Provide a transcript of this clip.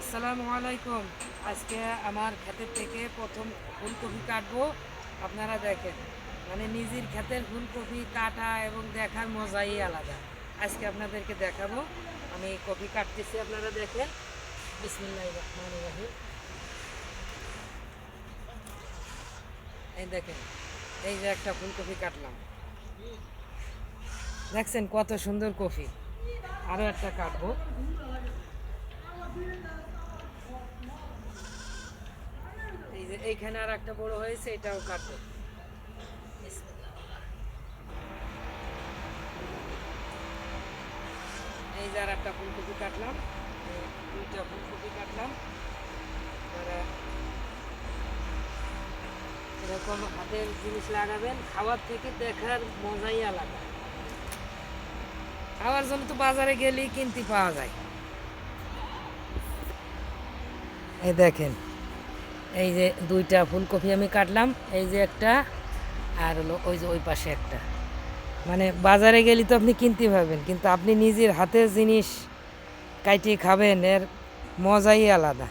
আসসালামু আলাইকুম। আজকে আমার ক্ষেতের থেকে প্রথম ফুলকপি কাটবো। আপনারা দেখেন, মানে নিজের ক্ষেতের ফুলকপি কাটা এবং দেখার মজাই আলাদা। আজকে আপনাদেরকে দেখাবো আমি কপি কাটতেছি, আপনারা দেখেন। বিসমিল্লাহির রহমানির রহিম। এই দেখেন, এই যে একটা ফুলকপি কাটলাম, দেখছেন কত সুন্দর কপি। আরও একটা কাটবো। এই যে এইখানে আর একটা বড় হয়েছে, এটাও কাটবো। এই যে আর একটা ফুলকপি কাটলাম, দুইটা ফুলকপি কাটলাম। এবারে এরকম হাতের জিনিস লাগাবেন, খাওয়ার থেকে দেখার মজাই আলাদা। খাওয়ার জন্য তো বাজারে গেলেই কিনতে পাওয়া যায়। এই দেখেন, এই যে দুইটা ফুলকপি আমি কাটলাম, এই যে একটা, আর হলো ওই যে ওই পাশে একটা। মানে বাজারে গেলে তো আপনি কিনতে পারবেন, কিন্তু আপনি নিজের হাতের জিনিস কাটিয়ে খাবেন, এর মজাই আলাদা।